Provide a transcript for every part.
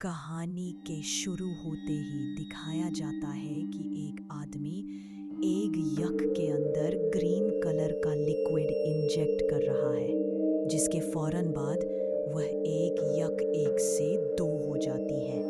कहानी के शुरू होते ही दिखाया जाता है कि एक आदमी एक यक के अंदर ग्रीन कलर का लिक्विड इंजेक्ट कर रहा है, जिसके फौरन बाद वह एक यक एक से दो हो जाती है।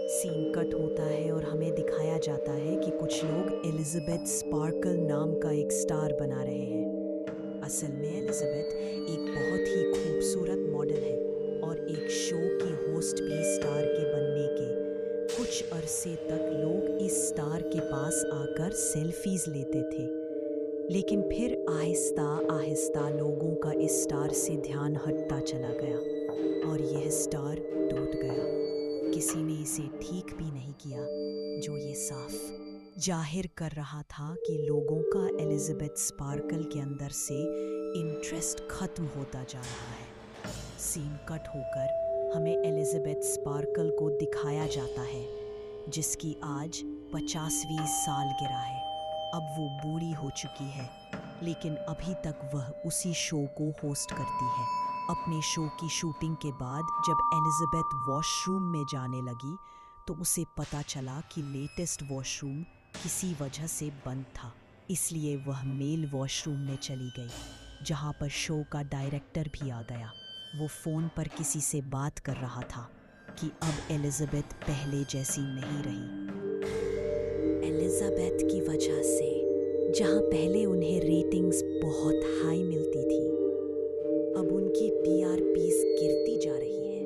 सीन कट होता है और हमें दिखाया जाता है कि कुछ लोग एलिजाबेथ स्पार्कल नाम का एक स्टार बना रहे हैं। असल में एलिजाबेथ एक बहुत ही खूबसूरत मॉडल है और एक शो की होस्ट भी स्टार के बनने के कुछ अरसे तक लोग इस स्टार के पास आकर सेल्फीज लेते थे। लेकिन फिर आहिस्ता आहिस्ता लोगों का इस स्टार से ध्यान हटता चला गया और यह स्टार टूट गया। किसी ने इसे ठीक भी नहीं किया, जो ये साफ जाहिर कर रहा था कि लोगों का एलिजाबेथ स्पार्कल के अंदर से इंटरेस्ट खत्म होता जा रहा है। सीन कट होकर हमें एलिजाबेथ स्पार्कल को दिखाया जाता है, जिसकी आज 50वीं सालगिरह है। अब वो बूढ़ी हो चुकी है, लेकिन अभी तक वह उसी शो को होस्ट करती है। अपने शो की शूटिंग के बाद जब एलिजाबेथ वॉशरूम में जाने लगी तो उसे पता चला कि लेटेस्ट वॉशरूम किसी वजह से बंद था। इसलिए वह मेल वॉशरूम में चली गई, जहां पर शो का डायरेक्टर भी आ गया। वो फ़ोन पर किसी से बात कर रहा था कि अब एलिजाबेथ पहले जैसी नहीं रही। एलिजाबेथ की वजह से जहां पहले उन्हें रेटिंग्स बहुत हाई मिलती थी, अब उनकी टीआरपीज़ गिरती जा रही है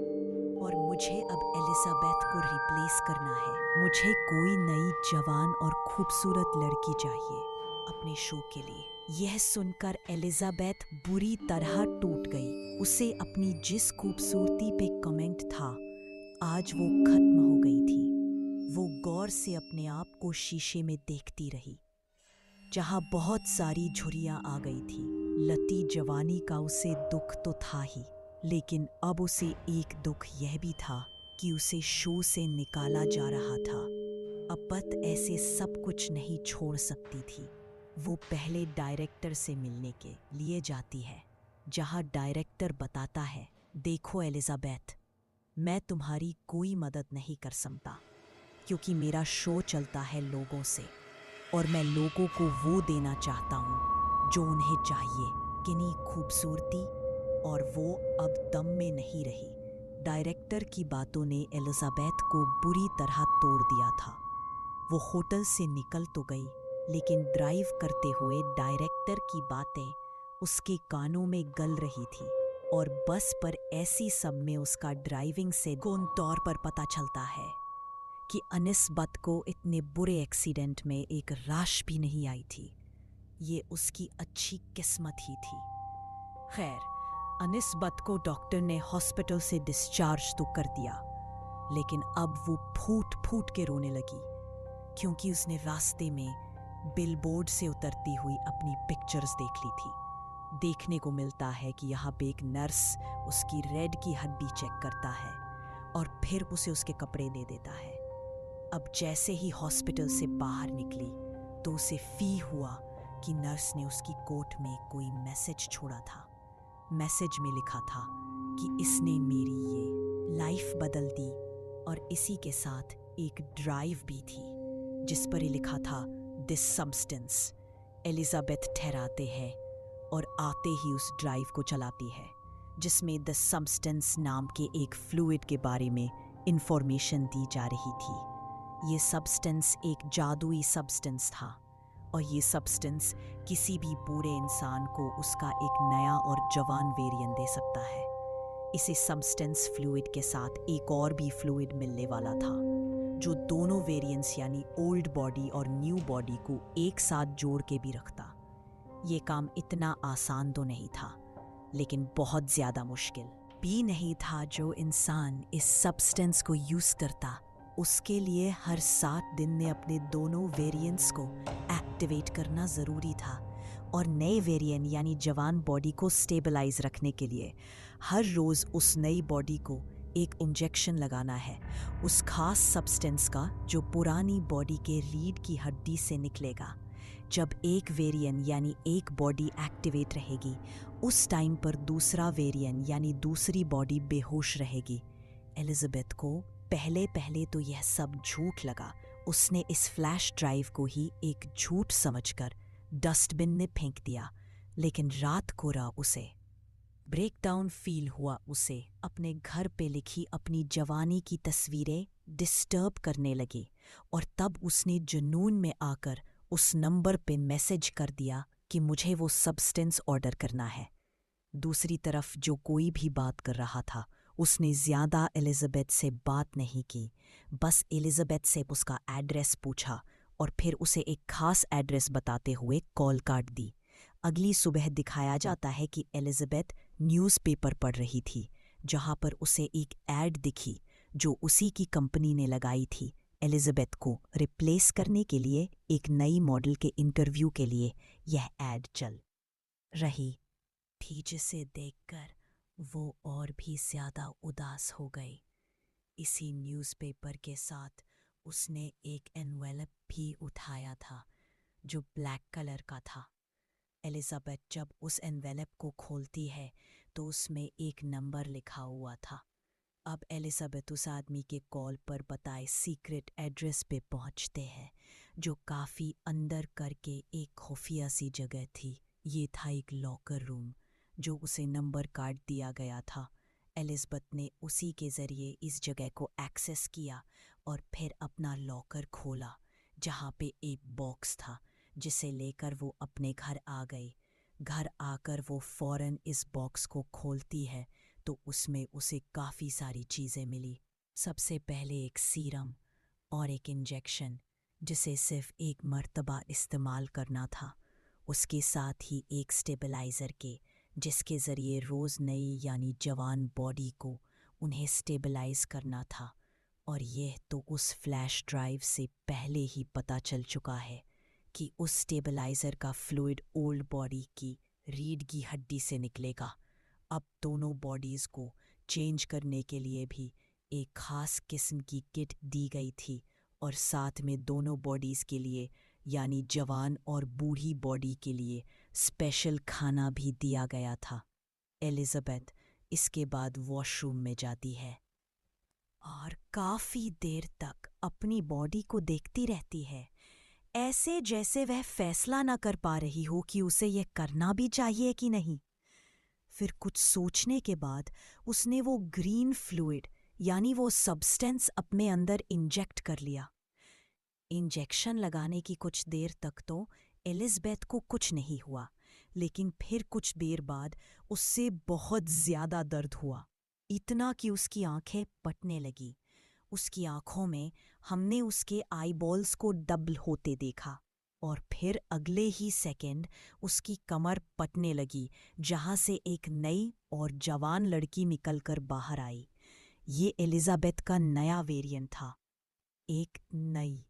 और मुझे अब एलिजाबेथ को रिप्लेस करना है। मुझे कोई नई जवान और खूबसूरत लड़की चाहिए अपने शो के लिए। यह सुनकर एलिजाबेथ बुरी तरह टूट गई। उसे अपनी जिस खूबसूरती पे कमेंट था, आज वो खत्म हो गई थी। वो गौर से अपने आप को शीशे में देखती रही, जहां बहुत सारी झुर्रियां आ गई थी। लती जवानी का उसे दुख तो था ही, लेकिन अब उसे एक दुख यह भी था कि उसे शो से निकाला जा रहा था। अब बत ऐसे सब कुछ नहीं छोड़ सकती थी। वो पहले डायरेक्टर से मिलने के लिए जाती है, जहां डायरेक्टर बताता है, देखो एलिजाबेथ, मैं तुम्हारी कोई मदद नहीं कर सकता, क्योंकि मेरा शो चलता है लोगों से और मैं लोगों को वो देना चाहता हूँ जो उन्हें चाहिए, किन्हीं खूबसूरती, और वो अब दम में नहीं रही। डायरेक्टर की बातों ने एलिजाबेथ को बुरी तरह तोड़ दिया था। वो होटल से निकल तो गई, लेकिन ड्राइव करते हुए डायरेक्टर की बातें उसके कानों में गल रही थी और बस पर ऐसी सब में उसका ड्राइविंग से गौन तौर पर पता चलता है कि अनिस्बत को इतने बुरे एक्सीडेंट में एक राश भी नहीं आई थी। ये उसकी अच्छी किस्मत ही थी। खैर, अनिस्बत को डॉक्टर ने हॉस्पिटल से डिस्चार्ज तो कर दिया, लेकिन अब वो फूट फूट के रोने लगी, क्योंकि उसने रास्ते में बिलबोर्ड से उतरती हुई अपनी पिक्चर्स देख ली थी। देखने को मिलता है कि यहाँ पे एक नर्स उसकी रेड की हड्डी चेक करता है और फिर उसे उसके कपड़े दे देता है। अब जैसे ही हॉस्पिटल से बाहर निकली तो उसे फी हुआ कि नर्स ने उसकी कोट में कोई मैसेज छोड़ा था। मैसेज में लिखा था कि इसने मेरी ये लाइफ बदल दी, और इसी के साथ एक ड्राइव भी थी जिस पर ये लिखा था, दिस सब्सटेंस। एलिजाबेथ ठहराते हैं और आते ही उस ड्राइव को चलाती है, जिसमें द सब्सटेंस नाम के एक फ्लूइड के बारे में इंफॉर्मेशन दी जा रही थी। ये सब्सटेंस एक जादुई सब्सटेंस था और ये सब्सटेंस किसी भी बूढ़े इंसान को उसका एक नया और जवान वेरिएंट दे सकता है। इसे सब्सटेंस फ्लूइड के साथ एक और भी फ्लूइड मिलने वाला था, जो दोनों वेरिएंट्स यानी ओल्ड बॉडी और न्यू बॉडी को एक साथ जोड़ के भी रखता। ये काम इतना आसान तो नहीं था, लेकिन बहुत ज़्यादा मुश्किल भी नहीं था। जो इंसान इस सब्सटेंस को यूज़ करता, उसके लिए हर 7 दिन में अपने दोनों वेरिएंट्स को एक्टिवेट करना ज़रूरी था, और नए वेरिएंट यानी जवान बॉडी को स्टेबलाइज रखने के लिए हर रोज़ उस नई बॉडी को एक इंजेक्शन लगाना है, उस खास सब्सटेंस का जो पुरानी बॉडी के रीढ़ की हड्डी से निकलेगा। जब एक वेरिएंट यानी एक बॉडी एक्टिवेट रहेगी, उस टाइम पर दूसरा वेरिएंट यानी दूसरी बॉडी बेहोश रहेगी। एलिजाबेथ को पहले पहले तो यह सब झूठ लगा। उसने इस फ्लैश ड्राइव को ही एक झूठ समझकर डस्टबिन में फेंक दिया। लेकिन रात को उसे ब्रेकडाउन फील हुआ। उसे अपने घर पे लिखी अपनी जवानी की तस्वीरें डिस्टर्ब करने लगी और तब उसने जुनून में आकर उस नंबर पे मैसेज कर दिया कि मुझे वो सब्सटेंस ऑर्डर करना है। दूसरी तरफ जो कोई भी बात कर रहा था उसने ज़्यादा एलिज़ाबेथ से बात नहीं की, बस एलिज़ाबेथ से उसका एड्रेस पूछा और फिर उसे एक खास एड्रेस बताते हुए कॉल काट दी। अगली सुबह दिखाया जाता है कि एलिज़ाबेथ न्यूज़पेपर पढ़ रही थी, जहां पर उसे एक ऐड दिखी जो उसी की कंपनी ने लगाई थी एलिज़ाबेथ को रिप्लेस करने के लिए। एक नई मॉडल के इंटरव्यू के लिए यह ऐड चल रही थी, जिसे देखकर वो और भी ज़्यादा उदास हो गई। इसी न्यूज़पेपर के साथ उसने एक एनवेलप भी उठाया था जो ब्लैक कलर का था। एलिज़ाबेथ जब उस एनवेलप को खोलती है तो उसमें एक नंबर लिखा हुआ था। अब एलिज़ाबेथ उस आदमी के कॉल पर बताए सीक्रेट एड्रेस पे पहुंचते हैं, जो काफ़ी अंदर करके एक खुफिया सी जगह थी। ये था एक लॉकर रूम जो उसे नंबर कार्ड दिया गया था। एलिज़ाबेथ ने उसी के ज़रिए इस जगह को एक्सेस किया और फिर अपना लॉकर खोला, जहाँ पे एक बॉक्स था जिसे लेकर वो अपने घर आ गई। घर आकर वो फ़ौरन इस बॉक्स को खोलती है तो उसमें उसे काफ़ी सारी चीज़ें मिली। सबसे पहले एक सीरम और एक इंजेक्शन जिसे सिर्फ एक मर्तबा इस्तेमाल करना था। उसके साथ ही एक स्टेबलाइज़र के, जिसके ज़रिए रोज़ नई यानी जवान बॉडी को उन्हें स्टेबलाइज़ करना था। और यह तो उस फ्लैश ड्राइव से पहले ही पता चल चुका है कि उस स्टेबलाइज़र का फ्लूइड ओल्ड बॉडी की रीढ़ की हड्डी से निकलेगा। अब दोनों बॉडीज़ को चेंज करने के लिए भी एक ख़ास किस्म की किट दी गई थी और साथ में दोनों बॉडीज़ के लिए यानी जवान और बूढ़ी बॉडी के लिए स्पेशल खाना भी दिया गया था। एलिज़ाबेथ इसके बाद वॉशरूम में जाती है और काफ़ी देर तक अपनी बॉडी को देखती रहती है, ऐसे जैसे वह फैसला ना कर पा रही हो कि उसे यह करना भी चाहिए कि नहीं। फिर कुछ सोचने के बाद उसने वो ग्रीन फ्लूइड यानी वो सब्सटेंस अपने अंदर इंजेक्ट कर लिया। इंजेक्शन लगाने की कुछ देर तक तो एलिज़ाबेथ को कुछ नहीं हुआ, लेकिन फिर कुछ देर बाद उससे बहुत ज़्यादा दर्द हुआ, इतना कि उसकी आंखें फटने लगी। उसकी आंखों में हमने उसके आईबॉल्स को डबल होते देखा और फिर अगले ही सेकंड उसकी कमर फटने लगी, जहां से एक नई और जवान लड़की निकलकर बाहर आई। ये एलिज़ाबेथ का नया वेरिएंट था, एक नई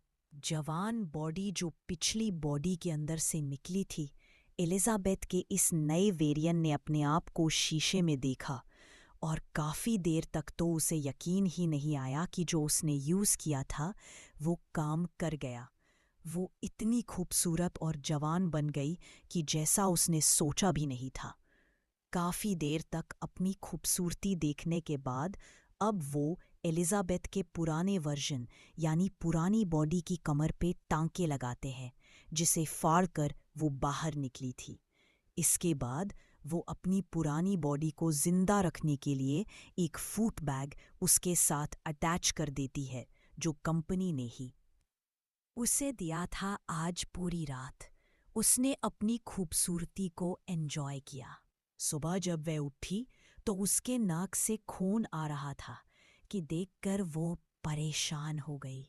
जवान बॉडी जो पिछली बॉडी के अंदर से निकली थी। एलिज़ाबेथ के इस नए वेरिएंट ने अपने आप को शीशे में देखा और काफ़ी देर तक तो उसे यकीन ही नहीं आया कि जो उसने यूज़ किया था वो काम कर गया। वो इतनी खूबसूरत और जवान बन गई कि जैसा उसने सोचा भी नहीं था। काफ़ी देर तक अपनी खूबसूरती देखने के बाद अब वो एलिज़ाबेथ के पुराने वर्जन यानी पुरानी बॉडी की कमर पे टांके लगाते हैं, जिसे फाड़ कर वो बाहर निकली थी। इसके बाद वो अपनी पुरानी बॉडी को जिंदा रखने के लिए एक फूट बैग उसके साथ अटैच कर देती है, जो कंपनी ने ही उसे दिया था। आज पूरी रात उसने अपनी खूबसूरती को एंजॉय किया। सुबह जब वह उठी तो उसके नाक से खून आ रहा था कि देखकर वो परेशान हो गई,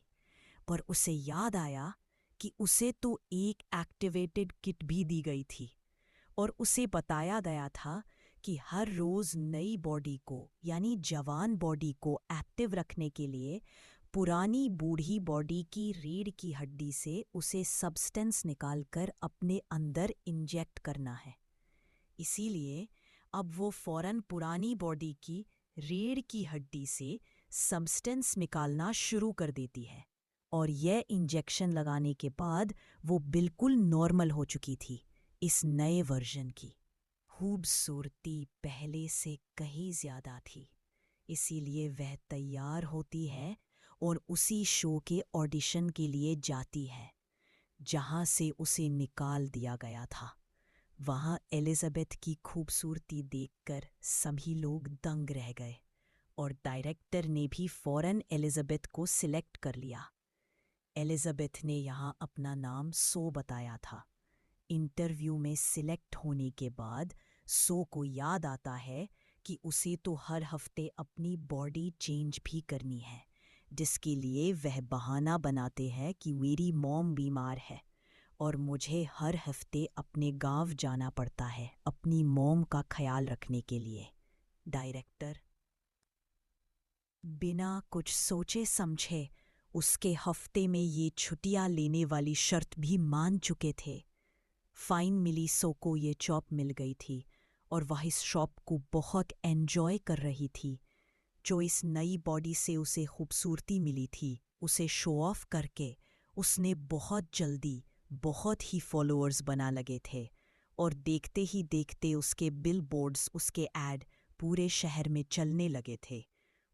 पर उसे याद आया कि उसे तो एक एक्टिवेटेड किट भी दी गई थी और उसे बताया गया था कि हर रोज़ नई बॉडी को यानी जवान बॉडी को एक्टिव रखने के लिए पुरानी बूढ़ी बॉडी की रीढ़ की हड्डी से उसे सब्सटेंस निकालकर अपने अंदर इंजेक्ट करना है। इसीलिए अब वो फौरन पुरानी बॉडी की रीढ़ की हड्डी से सब्सटेंस निकालना शुरू कर देती है और यह इंजेक्शन लगाने के बाद वो बिल्कुल नॉर्मल हो चुकी थी। इस नए वर्जन की खूबसूरती पहले से कहीं ज़्यादा थी, इसीलिए वह तैयार होती है और उसी शो के ऑडिशन के लिए जाती है जहां से उसे निकाल दिया गया था। वहां एलिजाबेथ की खूबसूरती देखकर सभी लोग दंग रह गए और डायरेक्टर ने भी फौरन एलिजाबेथ को सिलेक्ट कर लिया। एलिजाबेथ ने यहाँ अपना नाम सो बताया था। इंटरव्यू में सिलेक्ट होने के बाद सो को याद आता है कि उसे तो हर हफ्ते अपनी बॉडी चेंज भी करनी है, जिसके लिए वह बहाना बनाते हैं कि मेरी मॉम बीमार है और मुझे हर हफ्ते अपने गांव जाना पड़ता है अपनी मॉम का ख्याल रखने के लिए। डायरेक्टर बिना कुछ सोचे समझे उसके हफ्ते में ये छुट्टियां लेने वाली शर्त भी मान चुके थे। फाइन मिली सो को ये जॉब मिल गई थी और वह इस शॉप को बहुत एंजॉय कर रही थी। जो इस नई बॉडी से उसे खूबसूरती मिली थी, उसे शो ऑफ करके उसने बहुत जल्दी बहुत ही फॉलोअर्स बना लगे थे और देखते ही देखते उसके बिल बोर्ड्स, उसके ऐड पूरे शहर में चलने लगे थे।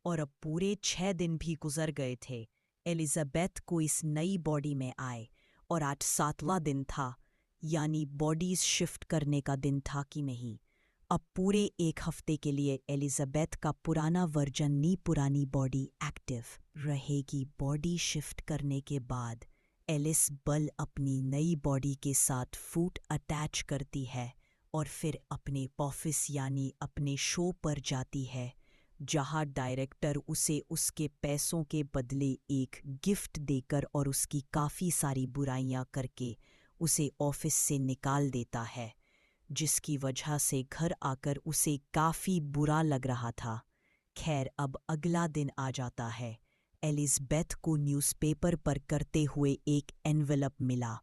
और अब पूरे 6 दिन भी गुजर गए थे एलिजाबेथ को इस नई बॉडी में आए, और आज 7वां दिन था, यानी बॉडीज शिफ्ट करने का दिन था कि नहीं। अब पूरे 1 हफ्ते के लिए एलिजाबेथ का पुराना वर्जन नी पुरानी बॉडी एक्टिव रहेगी। बॉडी शिफ्ट करने के बाद एलिस बल अपनी नई बॉडी के साथ फूट अटैच करती है और फिर अपने ऑफिस यानी अपने शो पर जाती है, जहां डायरेक्टर उसे उसके पैसों के बदले एक गिफ्ट देकर और उसकी काफ़ी सारी बुराइयां करके उसे ऑफिस से निकाल देता है, जिसकी वजह से घर आकर उसे काफ़ी बुरा लग रहा था। खैर, अब अगला दिन आ जाता है। एलिज़ाबेथ को न्यूज़पेपर पर करते हुए एक एनवेलप मिला,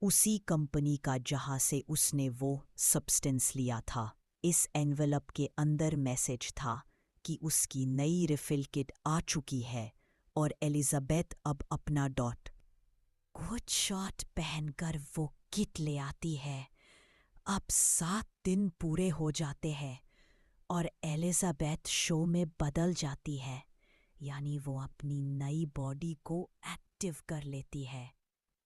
उसी कंपनी का जहां से उसने वो सब्सटेंस लिया था। इस एनवेलप के अंदर मैसेज था कि उसकी नई रिफिल किट आ चुकी है और एलिजाबेथ अब अपना कुछ शॉट पहनकर वो किट ले आती है। अब 7 दिन पूरे हो जाते हैं और एलिजाबेथ शो में बदल जाती है, यानी वो अपनी नई बॉडी को एक्टिव कर लेती है।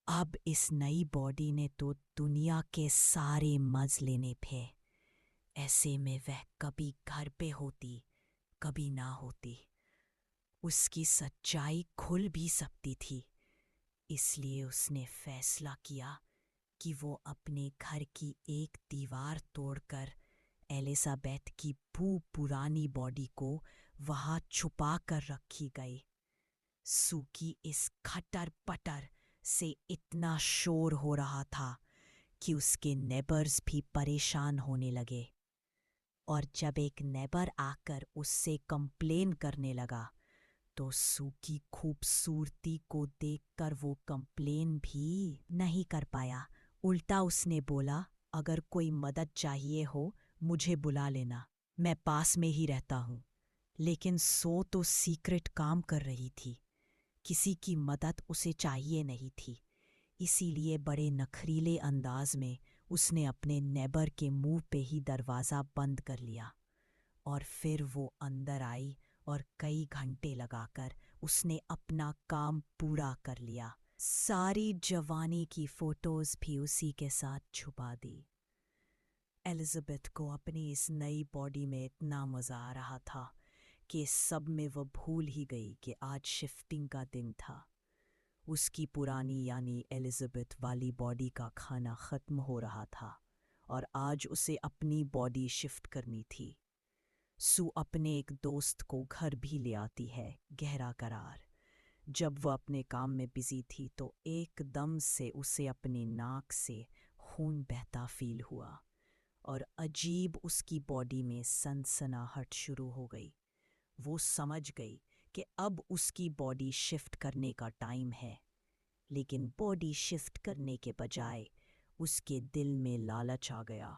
अब इस नई बॉडी ने तो दुनिया के सारे मज़े लेने थे। ऐसे में वह कभी घर पे होती, कभी ना होती। उसकी सच्चाई खुल भी सकती थी, इसलिए उसने फैसला किया कि वो अपने घर की एक दीवार तोड़कर एलिजाबेथ की पुरानी बॉडी को वहां छुपा कर रखी गई। सू की इस खटर पटर से इतना शोर हो रहा था कि उसके नेबर्स भी परेशान होने लगे, और जब एक नेबर आकर उससे कंप्लेन करने लगा तो सू की खूबसूरती को देखकर वो कंप्लेन भी नहीं कर पाया। उल्टा उसने बोला, अगर कोई मदद चाहिए हो मुझे बुला लेना, मैं पास में ही रहता हूँ। लेकिन सो तो सीक्रेट काम कर रही थी, किसी की मदद उसे चाहिए नहीं थी। इसीलिए बड़े नखरीले अंदाज में उसने अपने नेबर के मुंह पे ही दरवाज़ा बंद कर लिया, और फिर वो अंदर आई और कई घंटे लगाकर उसने अपना काम पूरा कर लिया। सारी जवानी की फोटोज भी उसी के साथ छुपा दी। एलिजाबेथ को अपनी इस नई बॉडी में इतना मज़ा आ रहा था कि इस सब में वह भूल ही गई कि आज शिफ्टिंग का दिन था। उसकी पुरानी यानी एलिजाबेथ वाली बॉडी का खाना ख़त्म हो रहा था और आज उसे अपनी बॉडी शिफ्ट करनी थी। सू अपने एक दोस्त को घर भी ले आती है, गहरा करार। जब वह अपने काम में बिजी थी तो एकदम से उसे अपने नाक से खून बहता फील हुआ और अजीब उसकी बॉडी में सनसनाहट शुरू हो गई। वो समझ गई कि अब उसकी बॉडी शिफ्ट करने का टाइम है, लेकिन बॉडी शिफ्ट करने के बजाय उसके दिल में लालच आ गया।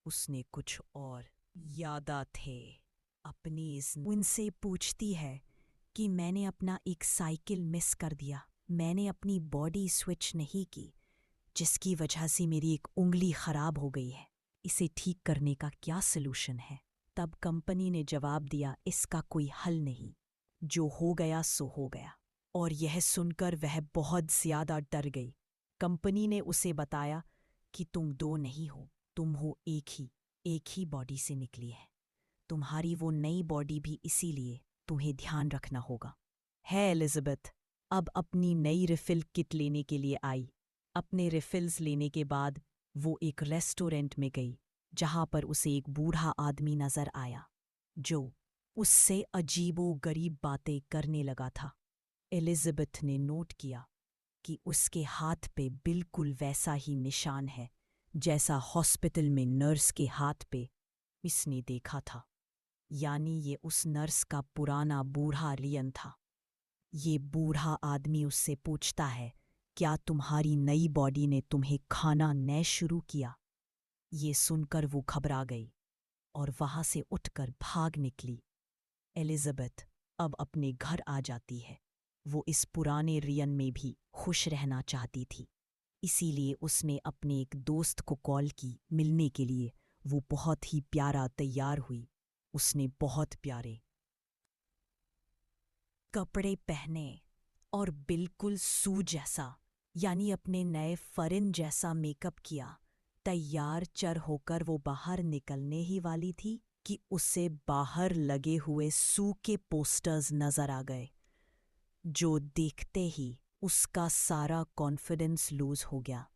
उसने कुछ और यादा थे अपनी इस उनसे पूछती है कि मैंने अपना एक साइकिल मिस कर दिया, मैंने अपनी बॉडी स्विच नहीं की, जिसकी वजह से मेरी एक उंगली खराब हो गई है। इसे ठीक करने का क्या सलूशन है? तब कंपनी ने जवाब दिया, इसका कोई हल नहीं, जो हो गया सो हो गया। और यह सुनकर वह बहुत ज्यादा डर गई। कंपनी ने उसे बताया कि तुम दो नहीं हो, तुम हो एक ही बॉडी से निकली है। तुम्हारी वो नई बॉडी भी इसीलिए तुम्हें ध्यान रखना होगा। है एलिजाबेथ अब अपनी नई रिफिल किट लेने के लिए आई। अपने रिफिल्स लेने के बाद वो एक रेस्टोरेंट में गई जहां पर उसे एक बूढ़ा आदमी नजर आया जो उससे अजीबो गरीब बातें करने लगा था। एलिजाबेथ ने नोट किया कि उसके हाथ पे बिल्कुल वैसा ही निशान है जैसा हॉस्पिटल में नर्स के हाथ पे इसने देखा था, यानी ये उस नर्स का पुराना बूढ़ा लियन था। ये बूढ़ा आदमी उससे पूछता है, क्या तुम्हारी नई बॉडी ने तुम्हें खाना न शुरू किया? ये सुनकर वो घबरा गई और वहां से उठकर भाग निकली। एलिजाबेथ अब अपने घर आ जाती है। वो इस पुराने रियन में भी खुश रहना चाहती थी, इसीलिए उसने अपने एक दोस्त को कॉल की मिलने के लिए। वो बहुत ही प्यारा तैयार हुई। उसने बहुत प्यारे कपड़े पहने और बिल्कुल सू जैसा, यानी अपने नए फरिन जैसा मेकअप किया। तैयार चर होकर वो बाहर निकलने ही वाली थी कि उसे बाहर लगे हुए सू के पोस्टर्स नजर आ गए, जो देखते ही उसका सारा कॉन्फिडेंस लूज हो गया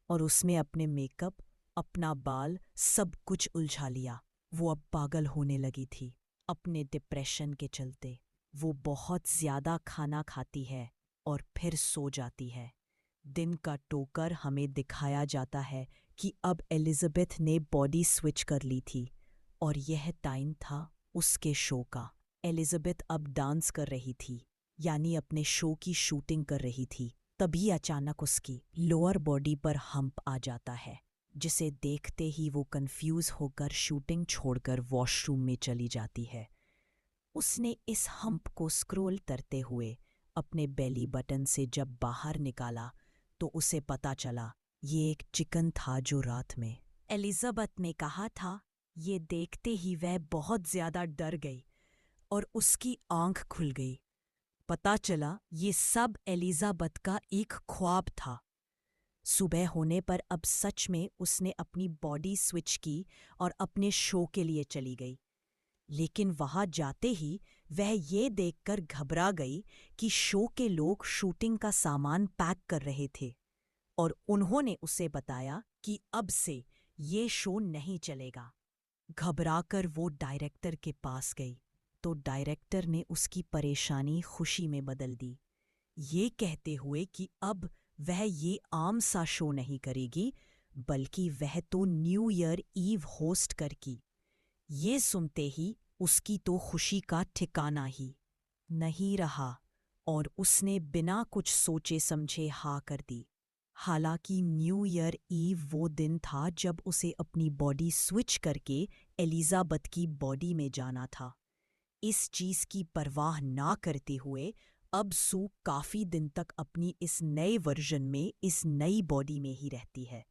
और उसने अपने मेकअप, अपना बाल, सब कुछ उलझा लिया। वो अब पागल होने लगी थी अपने डिप्रेशन के चलते। वो बहुत ज्यादा खाना खाती है और फिर सो जाती है। दिन का टोकर हमें दिखाया जाता है कि अब एलिजाबेथ ने बॉडी स्विच कर ली थी और यह टाइम था उसके शो का। एलिजाबेथ अब डांस कर रही थी, यानी अपने शो की शूटिंग कर रही थी। तभी अचानक उसकी लोअर बॉडी पर हम्प आ जाता है, जिसे देखते ही वो कंफ्यूज होकर शूटिंग छोड़कर वॉशरूम में चली जाती है। उसने इस हम्प को स्क्रॉल करते हुए अपने बेली बटन से जब बाहर निकाला तो उसे पता चला ये एक चिकन था जो रात में एलिजाबेथ ने कहा था। ये देखते ही वह बहुत ज्यादा डर गई और उसकी आंख खुल गई। पता चला ये सब एलिजाबेथ का एक ख्वाब था। सुबह होने पर अब सच में उसने अपनी बॉडी स्विच की और अपने शो के लिए चली गई। लेकिन वहां जाते ही वह ये देखकर घबरा गई कि शो के लोग शूटिंग का सामान पैक कर रहे थे और उन्होंने उसे बताया कि अब से ये शो नहीं चलेगा। घबराकर वो डायरेक्टर के पास गई तो डायरेक्टर ने उसकी परेशानी खुशी में बदल दी, ये कहते हुए कि अब वह ये आम सा शो नहीं करेगी बल्कि वह तो न्यू ईयर ईव होस्ट करेगी। ये सुनते ही उसकी तो खुशी का ठिकाना ही नहीं रहा और उसने बिना कुछ सोचे समझे हाँ कर दी। हालांकि न्यू ईयर ईव वो दिन था जब उसे अपनी बॉडी स्विच करके एलिजाबेथ की बॉडी में जाना था। इस चीज की परवाह ना करते हुए अब सू काफी दिन तक अपनी इस नए वर्जन में, इस नई बॉडी में ही रहती है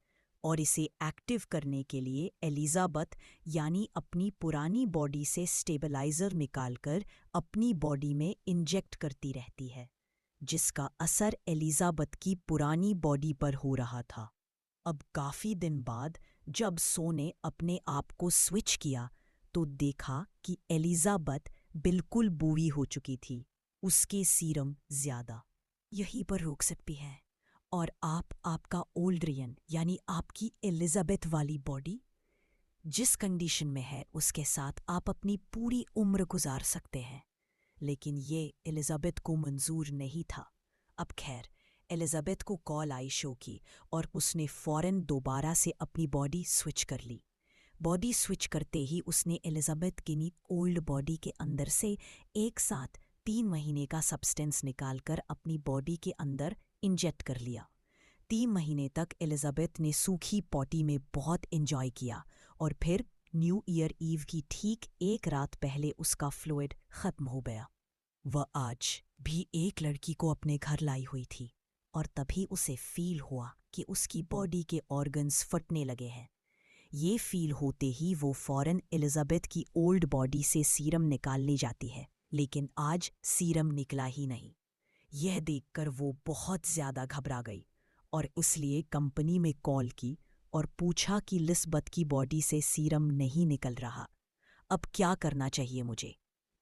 और इसे एक्टिव करने के लिए एलिजाबेथ यानी अपनी पुरानी बॉडी से स्टेबलाइजर निकालकर अपनी बॉडी में इंजेक्ट करती रहती है, जिसका असर एलिजाबेथ की पुरानी बॉडी पर हो रहा था। अब काफी दिन बाद जब सो ने अपने आप को स्विच किया तो देखा कि एलिजाबेथ बिल्कुल बूढ़ी हो चुकी थी। उसके सीरम ज्यादा यहीं पर रोक सकती है और आप आपका ओल्ड रियन यानी आपकी एलिजाबेथ वाली बॉडी जिस कंडीशन में है उसके साथ आप अपनी पूरी उम्र गुजार सकते हैं। लेकिन ये एलिजाबेथ को मंजूर नहीं था। अब खैर, एलिजाबेथ को कॉल आई शो की और उसने फौरन दोबारा से अपनी बॉडी स्विच कर ली। बॉडी स्विच करते ही उसने एलिजाबेथ की ओल्ड बॉडी के अंदर से एक साथ 3 महीने का सब्सटेंस निकालकर अपनी बॉडी के अंदर इंजेक्ट कर लिया। 3 महीने तक एलिजाबेथ ने सूखी पॉटी में बहुत एंजॉय किया और फिर न्यू ईयर ईव की ठीक एक रात पहले उसका फ्लूइड खत्म हो गया। वह आज भी एक लड़की को अपने घर लाई हुई थी और तभी उसे फील हुआ कि उसकी बॉडी के ऑर्गन्स फटने लगे हैं। ये फील होते ही वो फौरन एलिजाबेथ की ओल्ड बॉडी से सीरम निकालने जाती है, लेकिन आज सीरम निकला ही नहीं। यह देखकर वो बहुत ज़्यादा घबरा गई और इसलिए कंपनी में कॉल की और पूछा कि लिस्बत की बॉडी से सीरम नहीं निकल रहा, अब क्या करना चाहिए मुझे।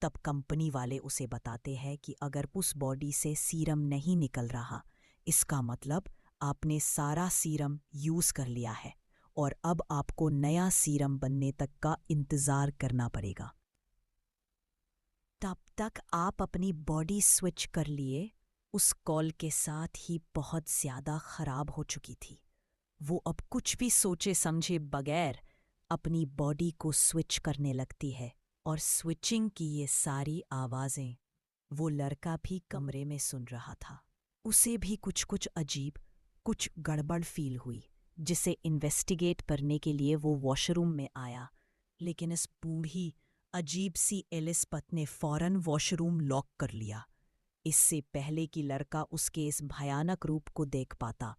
तब कंपनी वाले उसे बताते हैं कि अगर उस बॉडी से सीरम नहीं निकल रहा, इसका मतलब आपने सारा सीरम यूज़ कर लिया है और अब आपको नया सीरम बनने तक का इंतज़ार करना पड़ेगा। तब तक आप अपनी बॉडी स्विच कर लिए उस कॉल के साथ ही बहुत ज़्यादा ख़राब हो चुकी थी। वो अब कुछ भी सोचे समझे बगैर अपनी बॉडी को स्विच करने लगती है और स्विचिंग की ये सारी आवाज़ें वो लड़का भी कमरे में सुन रहा था। उसे भी कुछ कुछ अजीब, कुछ गड़बड़ फील हुई, जिसे इन्वेस्टिगेट करने के लिए वो वॉशरूम में आया। लेकिन इस बूढ़ी अजीब सी एलिस्बथ ने फौरन वॉशरूम लॉक कर लिया, इससे पहले कि लड़का उसके इस भयानक रूप को देख पाता।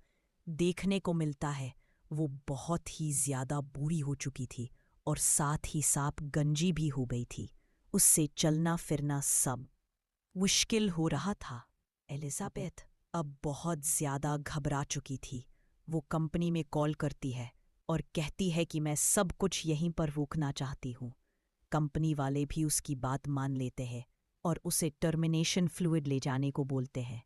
देखने को मिलता है वो बहुत ही ज़्यादा बूढ़ी हो चुकी थी और साथ ही साथ गंजी भी हो गई थी। उससे चलना फिरना सब मुश्किल हो रहा था। एलिजाबेथ अब बहुत ज़्यादा घबरा चुकी थी। वो कंपनी में कॉल करती है और कहती है कि मैं सब कुछ यहीं पर रोकना चाहती हूँ। कंपनी वाले भी उसकी बात मान लेते हैं और उसे टर्मिनेशन फ्लूइड ले जाने को बोलते हैं।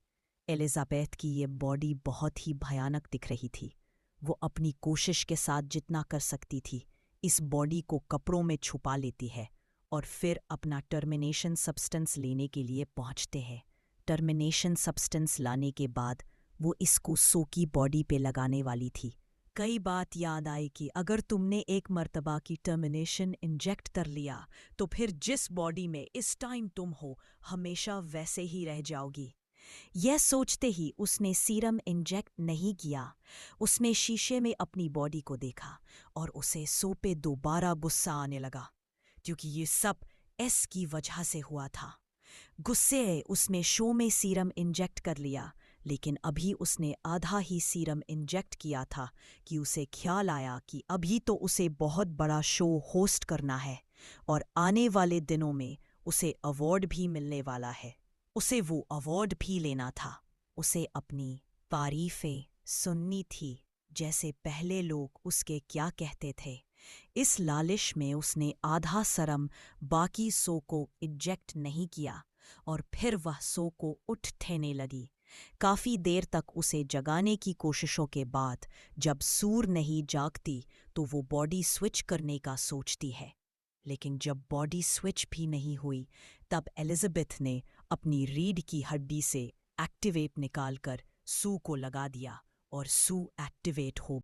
एलिजाबेथ की ये बॉडी बहुत ही भयानक दिख रही थी। वो अपनी कोशिश के साथ जितना कर सकती थी इस बॉडी को कपड़ों में छुपा लेती है और फिर अपना टर्मिनेशन सब्सटेंस लेने के लिए पहुंचते हैं। टर्मिनेशन सब्सटेंस लाने के बाद वो इसको सो की बॉडी पे लगाने वाली थी। कई बात याद आई कि अगर तुमने एक मर्तबा की टर्मिनेशन इंजेक्ट कर लिया तो फिर जिस बॉडी में इस टाइम तुम हो हमेशा वैसे ही रह जाओगी। यह सोचते ही उसने सीरम इंजेक्ट नहीं किया। उसने शीशे में अपनी बॉडी को देखा और उसे सो पे दोबारा गुस्सा आने लगा, क्योंकि ये सब एस की वजह से हुआ था। गुस्से उसने शो में सीरम इंजेक्ट कर लिया, लेकिन अभी उसने आधा ही सीरम इंजेक्ट किया था कि उसे ख्याल आया कि अभी तो उसे बहुत बड़ा शो होस्ट करना है और आने वाले दिनों में उसे अवार्ड भी मिलने वाला है। उसे वो अवार्ड भी लेना था। उसे अपनी तारीफें सुननी थी, जैसे पहले लोग उसके क्या कहते थे। इस लालिश में उसने आधा सरम बाकी सो को इंजेक्ट नहीं किया और फिर वह सो को उठने लगी। काफ़ी देर तक उसे जगाने की कोशिशों के बाद जब सूर नहीं जागती तो वो बॉडी स्विच करने का सोचती है। लेकिन जब बॉडी स्विच भी नहीं हुई तब एलिजाबेथ ने अपनी रीढ़ की हड्डी से एक्टिवेट निकालकर सू को लगा दिया और सू एक्टिवेट हो